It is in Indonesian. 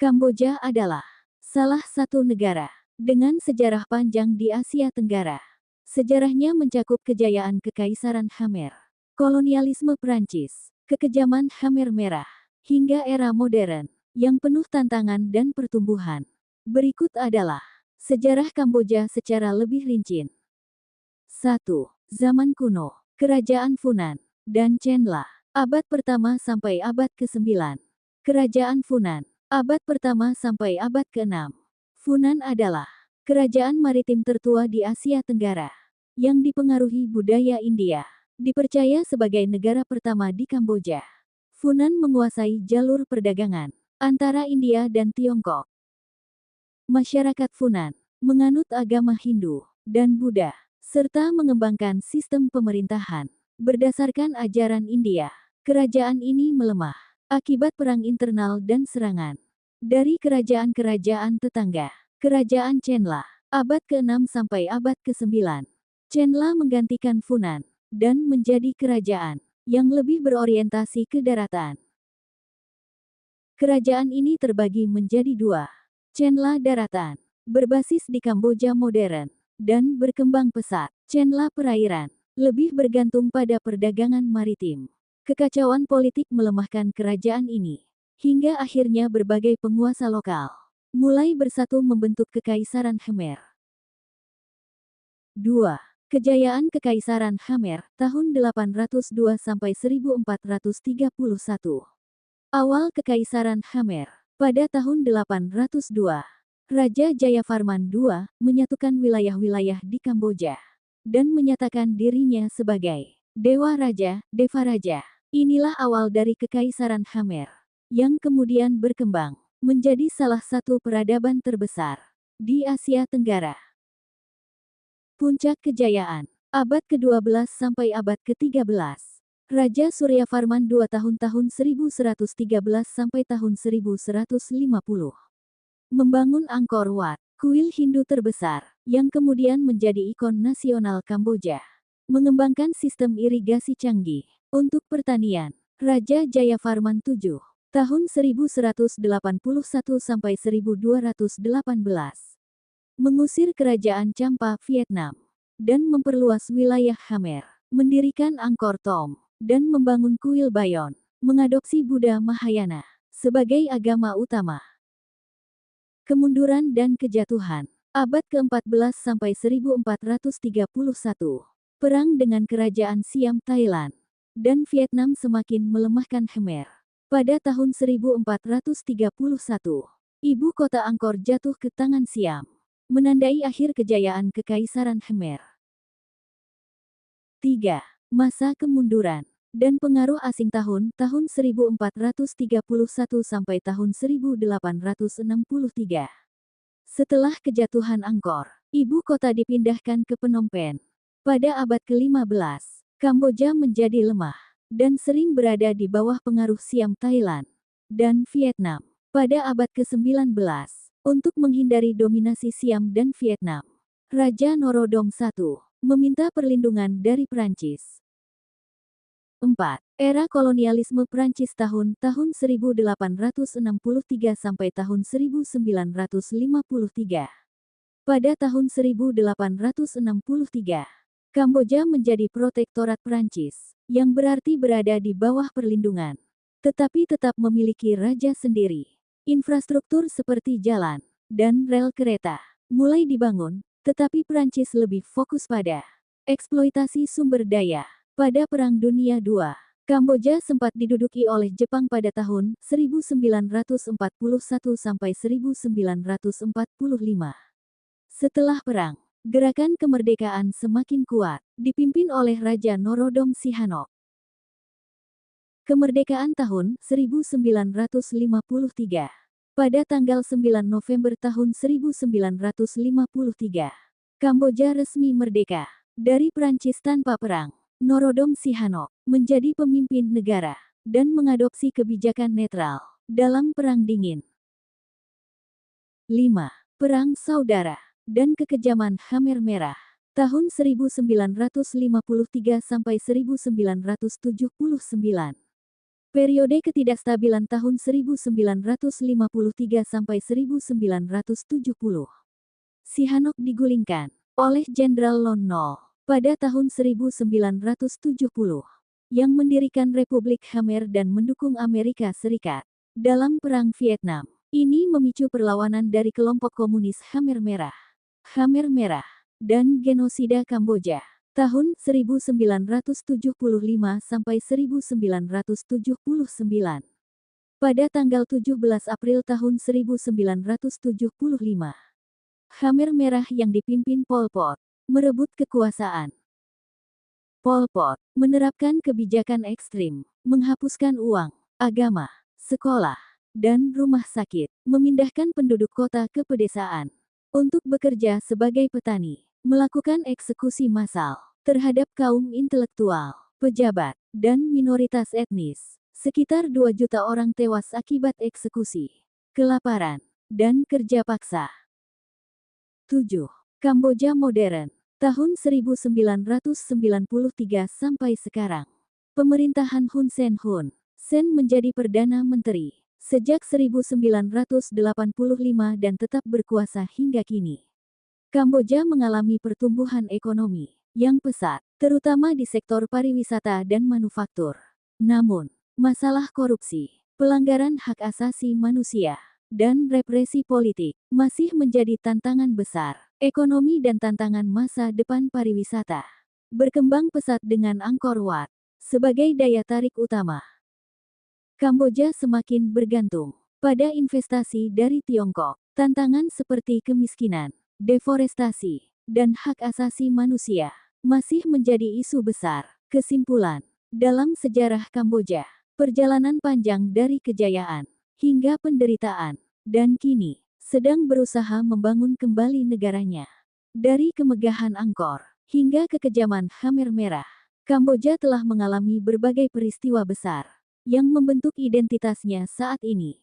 Kamboja adalah salah satu negara dengan sejarah panjang di Asia Tenggara. Sejarahnya mencakup kejayaan Kekaisaran Khmer, kolonialisme Prancis, kekejaman Khmer Merah, hingga era modern yang penuh tantangan dan pertumbuhan. Berikut adalah sejarah Kamboja secara lebih rinci. 1. Zaman kuno, Kerajaan Funan dan Chenla, abad pertama sampai abad ke-9. Kerajaan Funan, abad pertama sampai abad ke-6. Funan adalah kerajaan maritim tertua di Asia Tenggara yang dipengaruhi budaya India. Dipercaya sebagai negara pertama di Kamboja. Funan menguasai jalur perdagangan antara India dan Tiongkok. Masyarakat Funan menganut agama Hindu dan Buddha, serta mengembangkan sistem pemerintahan berdasarkan ajaran India. Kerajaan ini melemah akibat perang internal dan serangan dari kerajaan-kerajaan tetangga. Kerajaan Chenla, abad ke-6 sampai abad ke-9. Chenla menggantikan Funan dan menjadi kerajaan yang lebih berorientasi ke daratan. Kerajaan ini terbagi menjadi dua. Chenla Daratan, berbasis di Kamboja modern, dan berkembang pesat. Chenla Perairan, lebih bergantung pada perdagangan maritim. Kekacauan politik melemahkan kerajaan ini, hingga akhirnya berbagai penguasa lokal mulai bersatu membentuk Kekaisaran Khmer. 2. Kejayaan Kekaisaran Khmer, tahun 802 sampai 1431. Awal Kekaisaran Khmer. Pada tahun 802, Raja Jayavarman II menyatukan wilayah-wilayah di Kamboja dan menyatakan dirinya sebagai Dewa Raja, Devaraja. Inilah awal dari Kekaisaran Khmer, yang kemudian berkembang menjadi salah satu peradaban terbesar di Asia Tenggara. Puncak kejayaan, abad ke-12 sampai abad ke-13. Raja Suryavarman II tahun 1113 sampai tahun 1150. Membangun Angkor Wat, kuil Hindu terbesar, yang kemudian menjadi ikon nasional Kamboja. Mengembangkan sistem irigasi canggih untuk pertanian. Raja Jayavarman VII, tahun 1181 sampai 1218. Mengusir kerajaan Champa Vietnam, dan memperluas wilayah Khmer. Mendirikan Angkor Thom, dan membangun kuil Bayon. Mengadopsi Buddha Mahayana sebagai agama utama. Kemunduran dan kejatuhan. Abad ke-14 sampai 1431. Perang dengan kerajaan Siam Thailand dan Vietnam semakin melemahkan Khmer. Pada tahun 1431, ibu kota Angkor jatuh ke tangan Siam, menandai akhir kejayaan Kekaisaran Khmer. 3. Masa kemunduran dan pengaruh asing tahun 1431 sampai tahun 1863. Setelah kejatuhan Angkor, ibu kota dipindahkan ke Phnom Penh. Pada abad ke-15, Kamboja menjadi lemah dan sering berada di bawah pengaruh Siam Thailand dan Vietnam. Pada abad ke-19, untuk menghindari dominasi Siam dan Vietnam, Raja Norodom I meminta perlindungan dari Prancis. 4. Era kolonialisme Prancis tahun 1863 sampai tahun 1953. Pada tahun 1863, Kamboja menjadi protektorat Prancis, yang berarti berada di bawah perlindungan, tetapi tetap memiliki raja sendiri. Infrastruktur seperti jalan dan rel kereta mulai dibangun, tetapi Prancis lebih fokus pada eksploitasi sumber daya. Pada Perang Dunia II, Kamboja sempat diduduki oleh Jepang pada tahun 1941 sampai 1945. Setelah perang, gerakan kemerdekaan semakin kuat, dipimpin oleh Raja Norodom Sihanouk. Kemerdekaan tahun 1953. Pada tanggal 9 November tahun 1953, Kamboja resmi merdeka dari Prancis tanpa perang. Norodom Sihanouk menjadi pemimpin negara dan mengadopsi kebijakan netral dalam Perang Dingin. 5. Perang Saudara dan kekejaman Khmer Merah tahun 1953 sampai 1979. Periode ketidakstabilan tahun 1953 sampai 1970. Sihanouk digulingkan oleh Jenderal Lon Nol pada tahun 1970, yang mendirikan Republik Khmer dan mendukung Amerika Serikat dalam Perang Vietnam. Ini memicu perlawanan dari kelompok komunis Khmer Merah, dan genosida Kamboja tahun 1975 sampai 1979. Pada tanggal 17 April tahun 1975, Khmer Merah yang dipimpin Pol Pot merebut kekuasaan. Pol Pot menerapkan kebijakan ekstrim, menghapuskan uang, agama, sekolah, dan rumah sakit, memindahkan penduduk kota ke pedesaan untuk bekerja sebagai petani, melakukan eksekusi massal terhadap kaum intelektual, pejabat, dan minoritas etnis. Sekitar 2 juta orang tewas akibat eksekusi, kelaparan, dan kerja paksa. 7. Kamboja modern, tahun 1993 sampai sekarang. Pemerintahan Hun Sen menjadi Perdana Menteri sejak 1985 dan tetap berkuasa hingga kini. Kamboja mengalami pertumbuhan ekonomi yang pesat, terutama di sektor pariwisata dan manufaktur. Namun, masalah korupsi, pelanggaran hak asasi manusia, dan represi politik masih menjadi tantangan besar. Ekonomi dan tantangan masa depan pariwisata berkembang pesat dengan Angkor Wat sebagai daya tarik utama. Kamboja semakin bergantung pada investasi dari Tiongkok. Tantangan seperti kemiskinan, deforestasi, dan hak asasi manusia masih menjadi isu besar. Kesimpulan, dalam sejarah Kamboja, perjalanan panjang dari kejayaan hingga penderitaan, dan kini sedang berusaha membangun kembali negaranya. Dari kemegahan Angkor hingga kekejaman Khmer Merah, Kamboja telah mengalami berbagai peristiwa besar yang membentuk identitasnya saat ini.